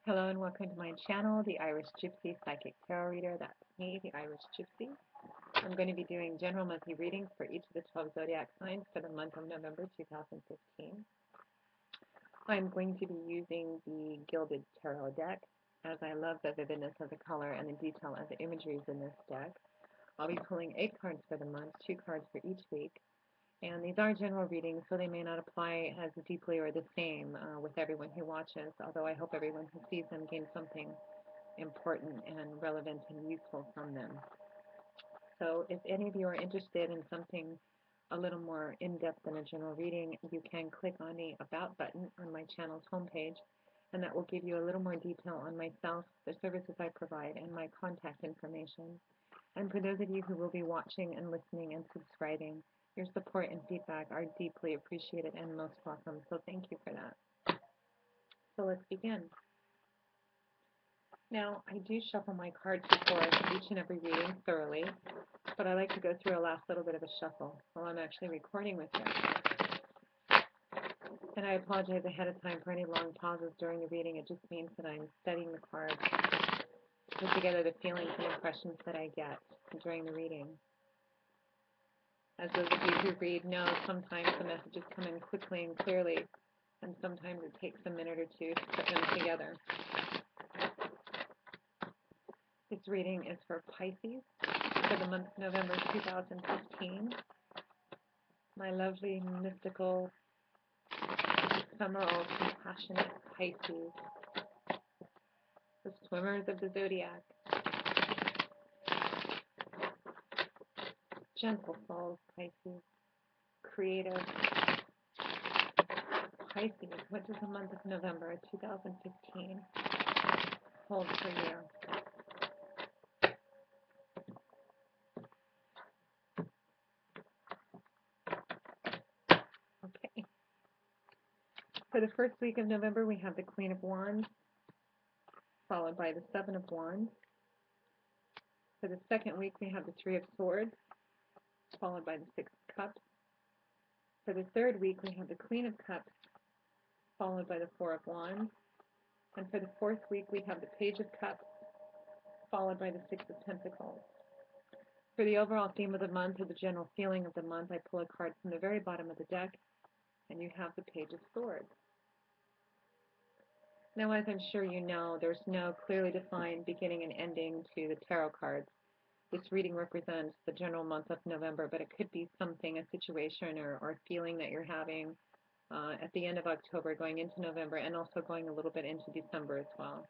Hello and welcome to my channel, The Irish Gypsy Psychic Tarot Reader. That's me, The Irish Gypsy. I'm going to be doing general monthly readings for each of the 12 zodiac signs for the month of November 2015. I'm going to be using the Gilded Tarot deck, as I love the vividness of the color and the detail of the imageries in this deck. I'll be pulling 8 cards for the month, 2 cards for each week. And these are general readings, so they may not apply as deeply or the same with everyone who watches, although I hope everyone who sees them gains something important and relevant and useful from them. So if any of you are interested in something a little more in-depth than a general reading, you can click on the About button on my channel's homepage, and that will give you a little more detail on myself, the services I provide, and my contact information. And for those of you who will be watching and listening and subscribing, your support and feedback are deeply appreciated and most welcome, so thank you for that. So let's begin. Now, I do shuffle my cards before each and every reading thoroughly, but I like to go through a last little bit of a shuffle while I'm actually recording with you. And I apologize ahead of time for any long pauses during the reading. It just means that I'm studying the cards to put together the feelings and impressions that I get during the reading. As those of you who read know, sometimes the messages come in quickly and clearly, and sometimes it takes a minute or two to put them together. This reading is for Pisces for the month of November 2015. My lovely, mystical, ephemeral, compassionate Pisces, the swimmers of the zodiac, gentle souls, Pisces, creative Pisces. What does the month of November 2015 hold for you? Okay. For the first week of November, we have the Queen of Wands, followed by the Seven of Wands. For the second week, we have the Three of Swords, followed by the Six of Cups. For the third week, we have the Queen of Cups, followed by the Four of Wands. And for the fourth week, we have the Page of Cups, followed by the Six of Pentacles. For the overall theme of the month, or the general feeling of the month, I pull a card from the very bottom of the deck, and you have the Page of Swords. Now, as I'm sure you know, there's no clearly defined beginning and ending to the tarot cards. This reading represents the general month of November, but it could be something, a situation or feeling that you're having at the end of October, going into November, and also going a little bit into December as well.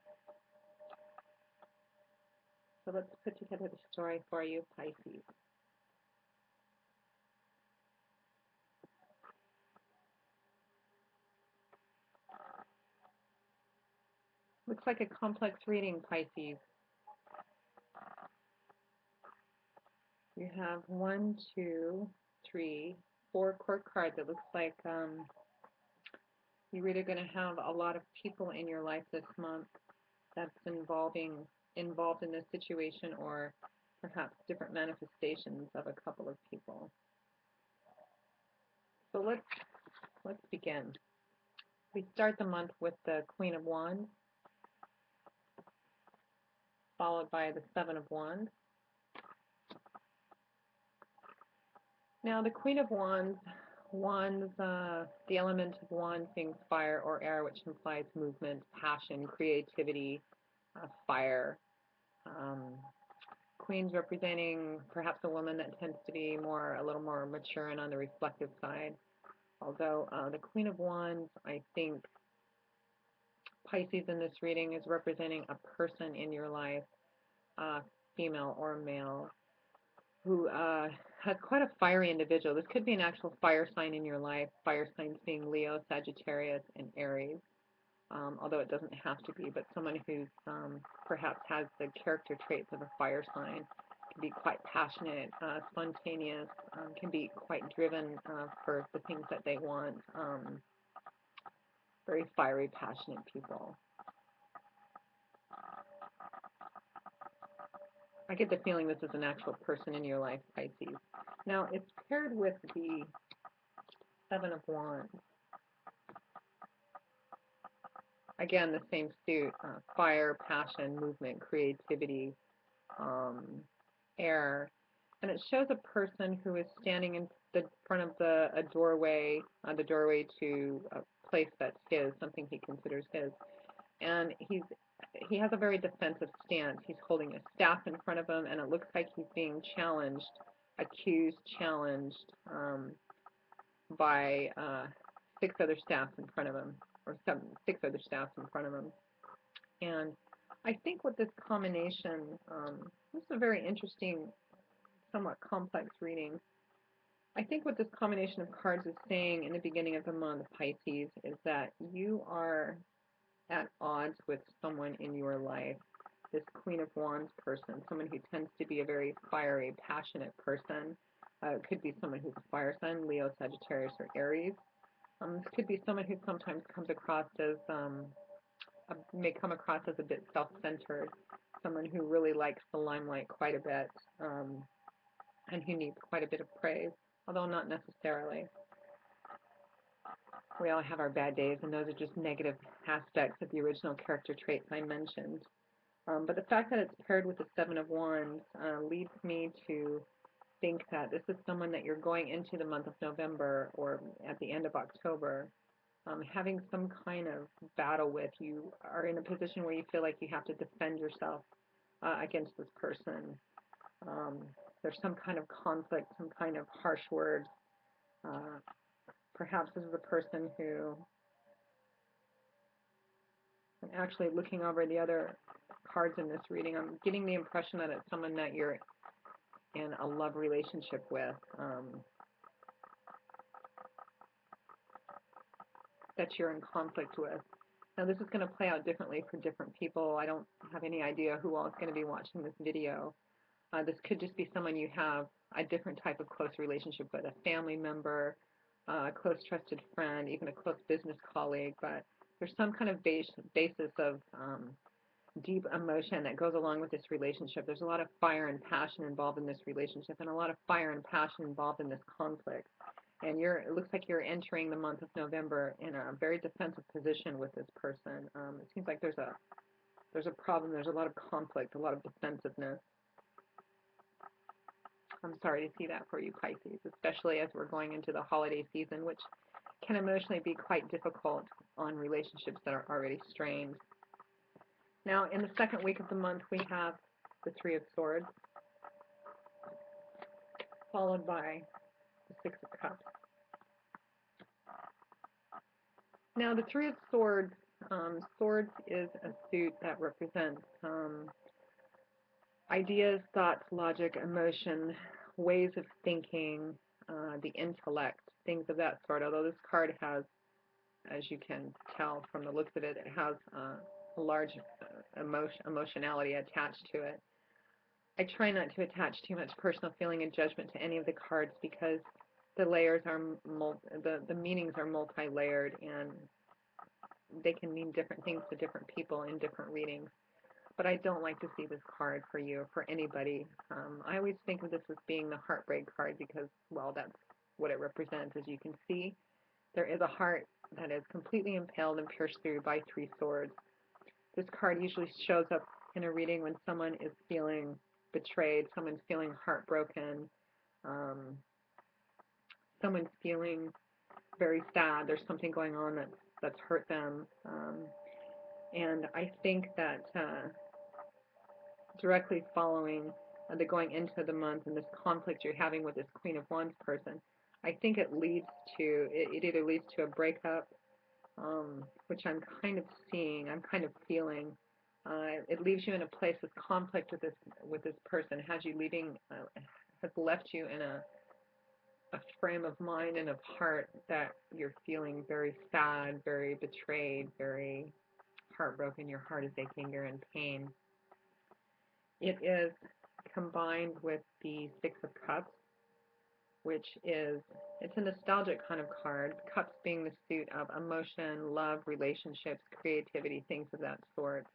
So let's put together the story for you, Pisces. Looks like a complex reading, Pisces. You have 1, 2, 3, 4 court cards. It looks like you're either going to have a lot of people in your life this month that's involved in this situation, or perhaps different manifestations of a couple of people. So let's begin. We start the month with the Queen of Wands, followed by the Seven of Wands. Now, the Queen of Wands, the element of wands means fire or air, which implies movement, passion, creativity, fire. Queens representing perhaps a woman that tends to be a little more mature and on the reflective side. Although the Queen of Wands, I think Pisces in this reading is representing a person in your life, female or male, who has quite a fiery individual. This could be an actual fire sign in your life, fire signs being Leo, Sagittarius, and Aries, although it doesn't have to be, but someone who perhaps has the character traits of a fire sign. Can be quite passionate, spontaneous, can be quite driven for the things that they want, very fiery, passionate people. I get the feeling this is an actual person in your life, Pisces. Now, it's paired with the Seven of Wands. again, the same suit, fire, passion, movement, creativity, um, air. And it shows a person who is standing in the front of a doorway, the doorway to a place that's his, something he considers his. And he has a very defensive stance. He's holding a staff in front of him, and it looks like he's being challenged, accused, challenged by six other staffs in front of him, or six other staffs in front of him. And I think what this combination, this is a very interesting, somewhat complex reading. I think what this combination of cards is saying in the beginning of the month, Pisces, is that you are at odds with someone in your life. This Queen of Wands person, someone who tends to be a very fiery, passionate person. It could be someone who's a fire sign, Leo, Sagittarius, or Aries. This could be someone who sometimes comes across as, may come across as a bit self-centered, someone who really likes the limelight quite a bit, and who needs quite a bit of praise, although not necessarily. We all have our bad days, and those are just negative aspects of the original character traits I mentioned. But the fact that it's paired with the Seven of Wands leads me to think that this is someone that you're going into the month of November or at the end of October having some kind of battle with. You are in a position where you feel like you have to defend yourself against this person. There's some kind of conflict, some kind of harsh words. Perhaps this is a person who, I'm actually looking over the other cards in this reading, I'm getting the impression that it's someone that you're in a love relationship with, that you're in conflict with. Now this is going to play out differently for different people. I don't have any idea who all is going to be watching this video. This could just be someone you have a different type of close relationship with, a family member, a close trusted friend, even a close business colleague, but there's some kind of basis of deep emotion that goes along with this relationship. There's a lot of fire and passion involved in this relationship, and a lot of fire and passion involved in this conflict. And it looks like you're entering the month of November in a very defensive position with this person. It seems like there's a problem. There's a lot of conflict, a lot of defensiveness. I'm sorry to see that for you, Pisces, especially as we're going into the holiday season, which can emotionally be quite difficult on relationships that are already strained. Now, in the second week of the month, we have the Three of Swords, followed by the Six of Cups. Now, the Three of Swords, swords is a suit that represents ideas, thoughts, logic, emotion, ways of thinking, the intellect, things of that sort. Although this card has, as you can tell from the looks of it, it has a large emotionality attached to it. I try not to attach too much personal feeling and judgment to any of the cards because the layers are the meanings are multi-layered, and they can mean different things to different people in different readings. But I don't like to see this card for you, for anybody. I always think of this as being the heartbreak card because, well, that's what it represents. As you can see, there is a heart that is completely impaled and pierced through by three swords. This card usually shows up in a reading when someone is feeling betrayed, someone's feeling heartbroken, someone's feeling very sad. There's something going on that's hurt them. And I think that directly following the going into the month and this conflict you're having with this Queen of Wands person, I think it either leads to a breakup, which I'm kind of seeing, I'm kind of feeling. It leaves you in a place of conflict with this person, has left you in a frame of mind and of heart that you're feeling very sad, very betrayed, very heartbroken. Your heart is aching, you're in pain. It is combined with the Six of Cups, which it's a nostalgic kind of card. Cups being the suit of emotion, love, relationships, creativity, things of that sort.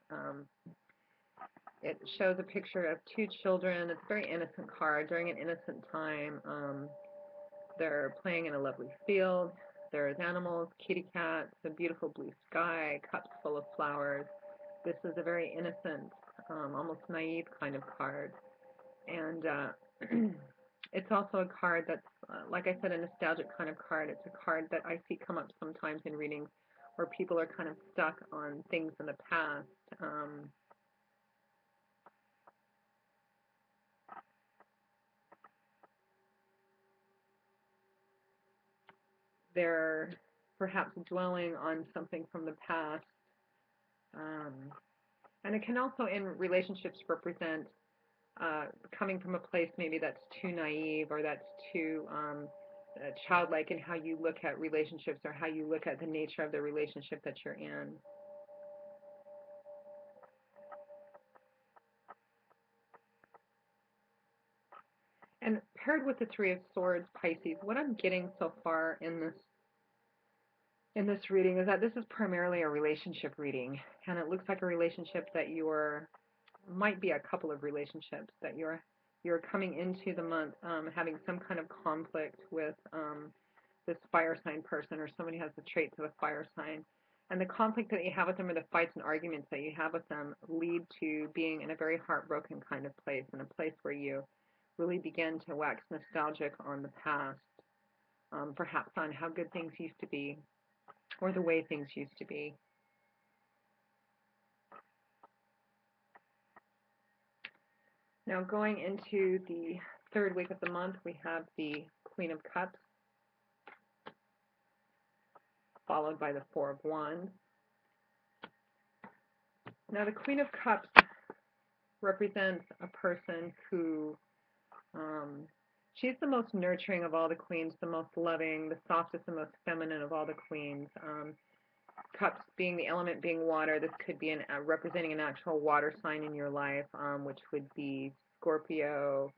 It shows a picture of two children. It's a very innocent card. During an innocent time, they're playing in a lovely field. There's animals, kitty cats, a beautiful blue sky, cups full of flowers. This is a very innocent, almost naive kind of card. And it's also a card that's, like I said, a nostalgic kind of card. It's a card that I see come up sometimes in readings where people are kind of stuck on things in the past. They're perhaps dwelling on something from the past. Um, and it can also, in relationships, represent coming from a place maybe that's too naive or that's too childlike in how you look at relationships or how you look at the nature of the relationship that you're in. And paired with the Three of Swords, Pisces, what I'm getting so far in this reading is that this is primarily a relationship reading, and it looks like a relationship that you're might be a couple of relationships that you're coming into the month having some kind of conflict with this fire sign person, or somebody has the traits of a fire sign. And the conflict that you have with them, or the fights and arguments that you have with them, lead to being in a very heartbroken kind of place, in a place where you really begin to wax nostalgic on the past, perhaps on how good things used to be, or the way things used to be. Now, going into the third week of the month, we have the Queen of Cups, followed by the Four of Wands. Now, the Queen of Cups represents a person who, she's the most nurturing of all the queens, the most loving, the softest and most feminine of all the queens. Cups being the element being water, this could be representing an actual water sign in your life, which would be Scorpio,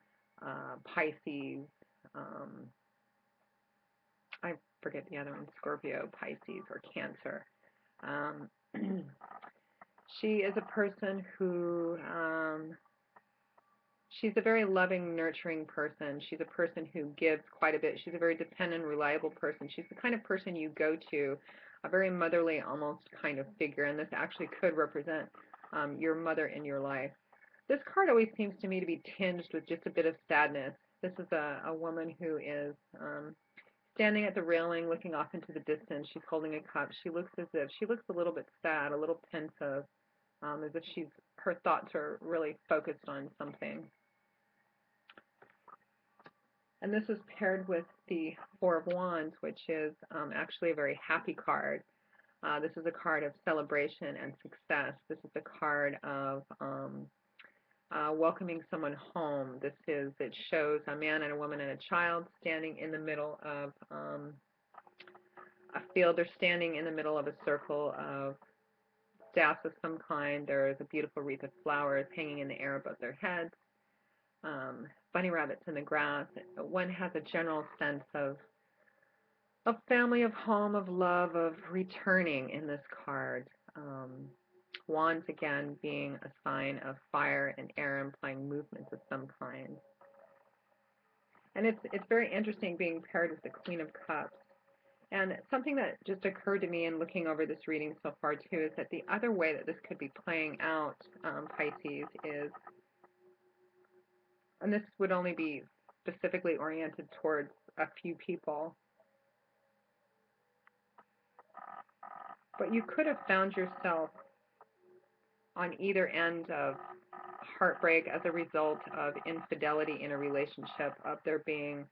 Pisces, I forget the other one, Scorpio, Pisces, or Cancer. She is a person who, she's a very loving, nurturing person. She's a person who gives quite a bit. She's a very dependent, reliable person. She's the kind of person you go to, a very motherly almost kind of figure, and this actually could represent your mother in your life. This card always seems to me to be tinged with just a bit of sadness. This is a woman who is standing at the railing, looking off into the distance. She's holding a cup. She looks a little bit sad, a little pensive, as if her thoughts are really focused on something. And this is paired with the Four of Wands, which is actually a very happy card. This is a card of celebration and success. This is a card of welcoming someone home. It shows a man and a woman and a child standing in the middle of a field. They're standing in the middle of a circle of staffs of some kind. There is a beautiful wreath of flowers hanging in the air above their heads. Bunny rabbits in the grass. One has a general sense of family, of home, of love, of returning in this card. Wands again being a sign of fire and air, implying movements of some kind. And it's very interesting being paired with the Queen of Cups. And something that just occurred to me in looking over this reading so far too is that the other way that this could be playing out, Pisces, is, and this would only be specifically oriented towards a few people, but you could have found yourself on either end of heartbreak as a result of infidelity in a relationship, of there being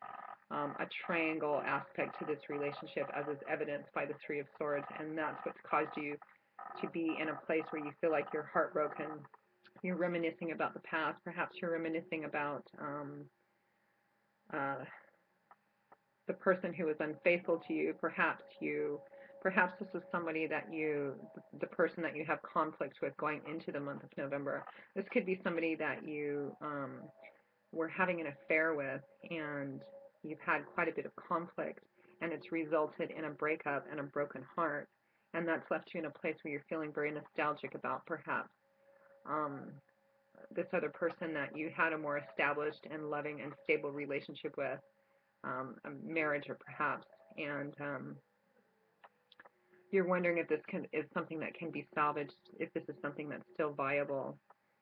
a triangle aspect to this relationship, as is evidenced by the Three of Swords, and that's what's caused you to be in a place where you feel like you're heartbroken. You're reminiscing about the past. Perhaps you're reminiscing about the person who was unfaithful to you. Perhaps this is somebody the person that you have conflict with going into the month of November. This could be somebody that you were having an affair with, and you've had quite a bit of conflict, and it's resulted in a breakup and a broken heart, and that's left you in a place where you're feeling very nostalgic about perhaps this other person that you had a more established and loving and stable relationship with, a marriage or perhaps, and You're wondering if this is something that can be salvaged, if this is something that's still viable.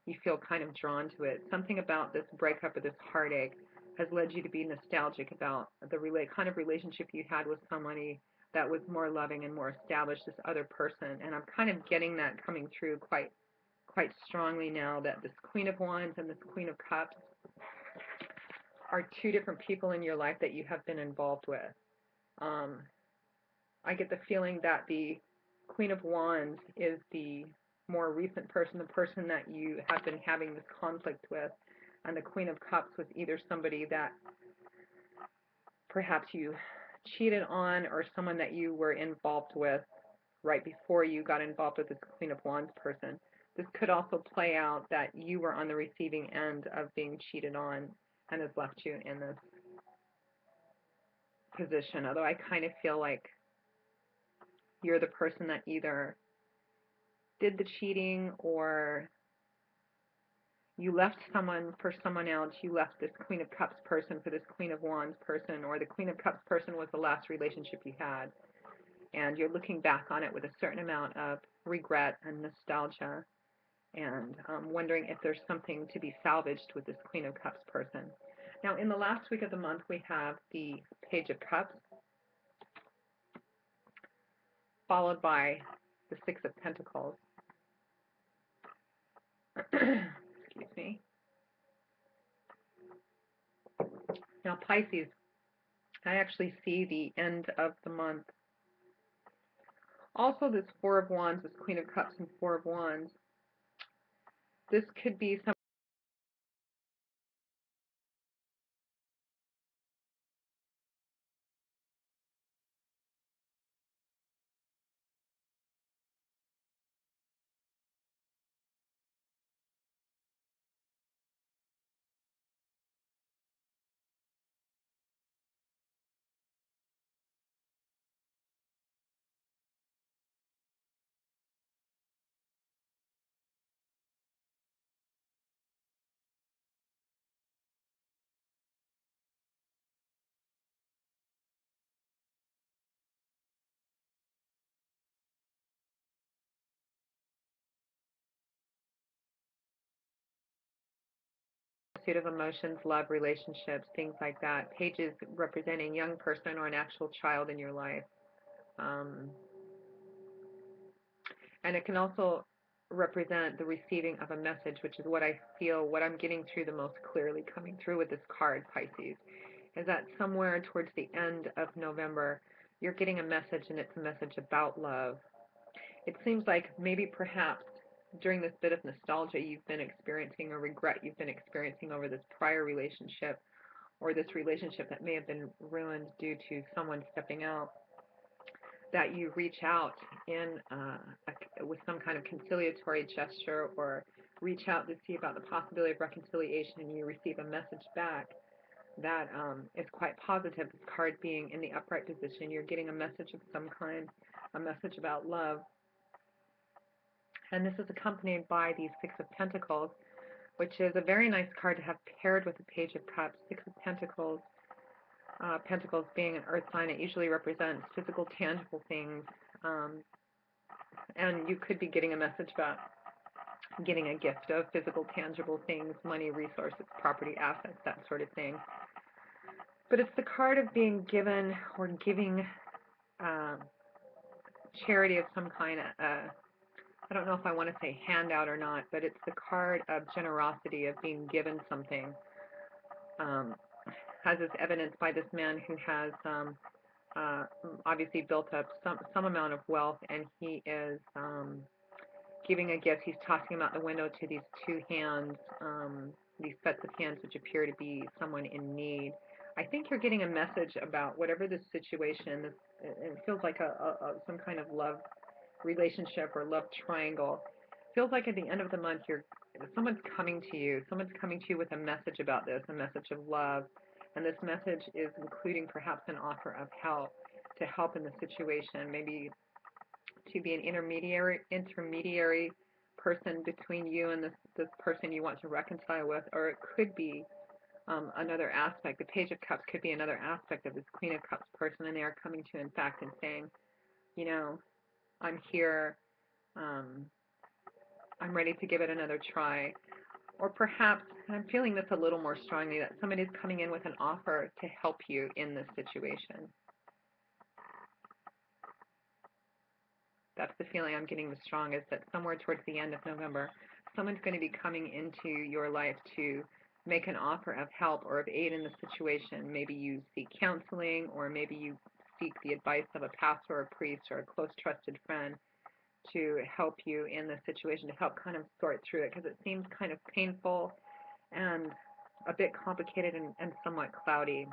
You feel kind of drawn to it. Something about this breakup or this heartache has led you to be nostalgic about the kind of relationship you had with somebody that was more loving and more established, this other person. And I'm kind of getting that coming through quite strongly now, that this Queen of Wands and this Queen of Cups are two different people in your life that you have been involved with. Um, I get the feeling that the Queen of Wands is the more recent person, the person that you have been having this conflict with, and the Queen of Cups was either somebody that perhaps you cheated on or someone that you were involved with right before you got involved with this Queen of Wands person. This could also play out that you were on the receiving end of being cheated on and has left you in this position, although I kind of feel like you're the person that either did the cheating or you left someone for someone else. You left this Queen of Cups person for this Queen of Wands person, or the Queen of Cups person was the last relationship you had, and you're looking back on it with a certain amount of regret and nostalgia, and wondering if there's something to be salvaged with this Queen of Cups person. Now, in the last week of the month, we have the Page of Cups, followed by the Six of Pentacles. Excuse me. Now, Pisces, I actually see the end of the month. Also, this Four of Wands, this Queen of Cups and Four of Wands, this could be some suit of emotions, love, relationships, things like that. Pages representing a young person or an actual child in your life. Um, and it can also represent the receiving of a message, which is what I feel, what I'm getting through the most clearly coming through with this card, Pisces, is that somewhere towards the end of November, you're getting a message, and it's a message about love. It seems like maybe perhaps during this bit of nostalgia you've been experiencing, or regret you've been experiencing over this prior relationship, or this relationship that may have been ruined due to someone stepping out, that you reach out with some kind of conciliatory gesture, or reach out to see about the possibility of reconciliation, and you receive a message back that is quite positive. This card being in the upright position, you're getting a message of some kind, a message about love. And this is accompanied by the Six of Pentacles, which is a very nice card to have paired with the Page of Cups. Six of Pentacles, Pentacles being an earth sign, it usually represents physical, tangible things. And you could be getting a message about getting a gift of physical, tangible things, money, resources, property, assets, that sort of thing. But it's the card of being given or giving charity of some kind. I don't know if I want to say handout or not, but it's the card of generosity, of being given something, as is evidenced by this man who has obviously built up some amount of wealth, and he is giving a gift. He's tossing them out the window to these two hands, these sets of hands which appear to be someone in need. I think you're getting a message about whatever this situation, it feels like some kind of love relationship or love triangle. Feels like at the end of the month someone's coming to you. Someone's coming to you with a message about this, a message of love. And this message is including perhaps an offer of help, to help in the situation, maybe to be an intermediary person between you and this person you want to reconcile with, or it could be another aspect. The Page of Cups could be another aspect of this Queen of Cups person, and they are coming to you, in fact, and saying, you know, I'm here, um, I'm ready to give it another try. Or perhaps, and I'm feeling this a little more strongly, that somebody's coming in with an offer to help you in this situation. That's the feeling I'm getting the strongest, that somewhere towards the end of November, someone's going to be coming into your life to make an offer of help or of aid in the situation. Maybe you seek counseling, or maybe you seek the advice of a pastor or a priest or a close trusted friend to help you in this situation, to help kind of sort through it, because it seems kind of painful and a bit complicated and somewhat cloudy.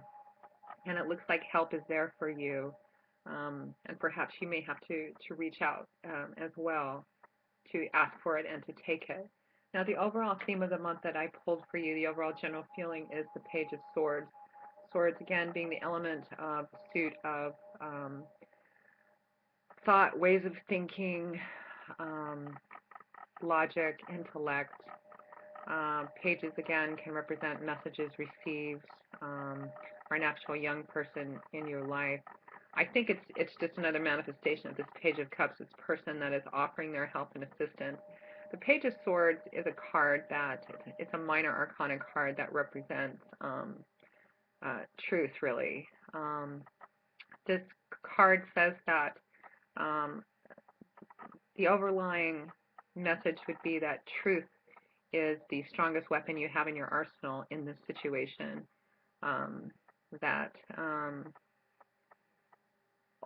And it looks like help is there for you. And perhaps you may have to reach out as well to ask for it and to take it. Now, the overall theme of the month that I pulled for you, the overall general feeling, is the Page of Swords. Swords, again, being the element of suit of thought, ways of thinking, logic, intellect. Pages, again, can represent messages received, or an actual young person in your life. I think it's just another manifestation of this Page of Cups, this person that is offering their help and assistance. The Page of Swords is a card that, it's a minor arcana card that represents truth, really. This card says that the overlying message would be that truth is the strongest weapon you have in your arsenal in this situation. That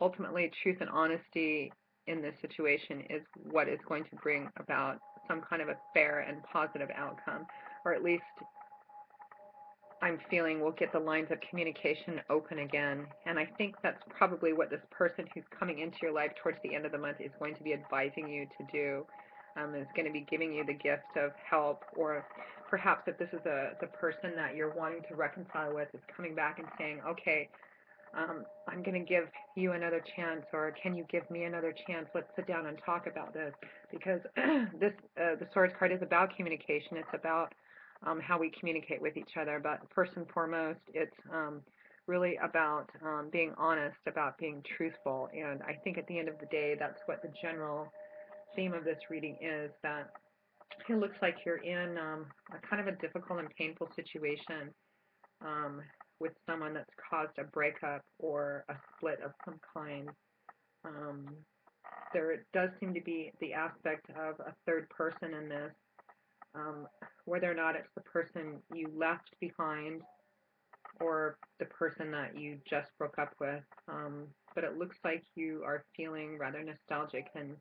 ultimately truth and honesty in this situation is what is going to bring about some kind of a fair and positive outcome, or at least I'm feeling we'll get the lines of communication open again. And I think that's probably what this person who's coming into your life towards the end of the month is going to be advising you to do. Is going to be giving you the gift of help, or perhaps if this is the person that you're wanting to reconcile with, is coming back and saying, okay, I'm going to give you another chance, or can you give me another chance? Let's sit down and talk about this, because the Swords card is about communication. It's about how we communicate with each other, but first and foremost, it's really about being honest, about being truthful. And I think at the end of the day, that's what the general theme of this reading is, that it looks like you're in a kind of a difficult and painful situation with someone that's caused a breakup or a split of some kind. There does seem to be the aspect of a third person in this, whether or not it's the person you left behind or the person that you just broke up with. But it looks like you are feeling rather nostalgic and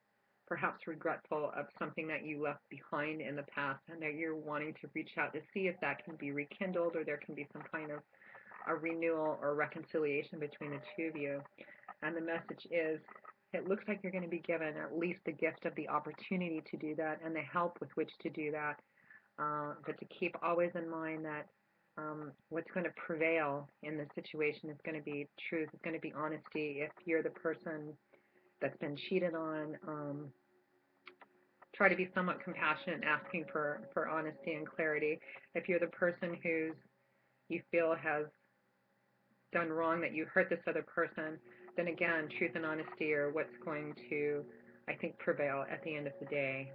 perhaps regretful of something that you left behind in the past, and that you're wanting to reach out to see if that can be rekindled, or there can be some kind of a renewal or reconciliation between the two of you. And the message is, it looks like you're going to be given at least the gift of the opportunity to do that and the help with which to do that. But to keep always in mind that what's going to prevail in this situation is going to be truth, it's going to be honesty. If you're the person that's been cheated on, try to be somewhat compassionate, asking for honesty and clarity. If you're the person who's you feel has done wrong, that you hurt this other person, then again, truth and honesty are what's going to, I think, prevail at the end of the day.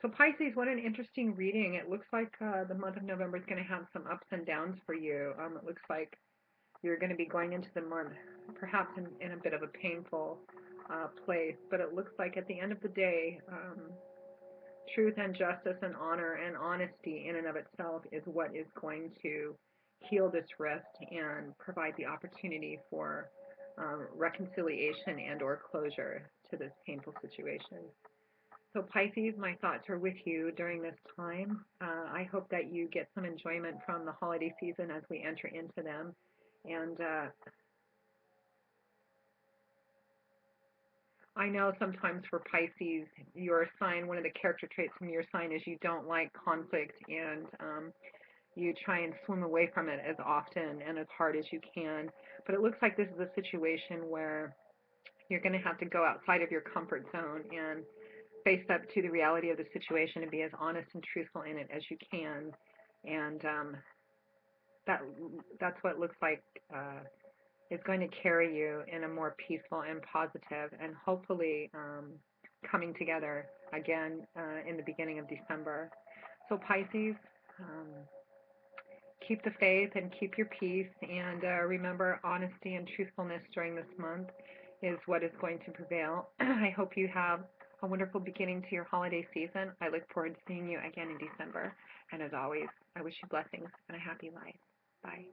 So Pisces, what an interesting reading. It looks like the month of November is going to have some ups and downs for you. It looks like you're going to be going into the month perhaps in a bit of a painful place, but it looks like at the end of the day, truth and justice and honor and honesty in and of itself is what is going to heal this rift and provide the opportunity for reconciliation and or closure to this painful situation. So Pisces, my thoughts are with you during this time. I hope that you get some enjoyment from the holiday season as we enter into them. And I know sometimes for Pisces, your sign, one of the character traits from your sign is you don't like conflict, and you try and swim away from it as often and as hard as you can. But it looks like this is a situation where you're going to have to go outside of your comfort zone and face up to the reality of the situation and be as honest and truthful in it as you can. And that's what it looks like is going to carry you in a more peaceful and positive and hopefully coming together again in the beginning of December. So Pisces, um, keep the faith and keep your peace, and remember honesty and truthfulness during this month is what is going to prevail. I hope you have a wonderful beginning to your holiday season. I look forward to seeing you again in December. And as always, I wish you blessings and a happy life. Bye.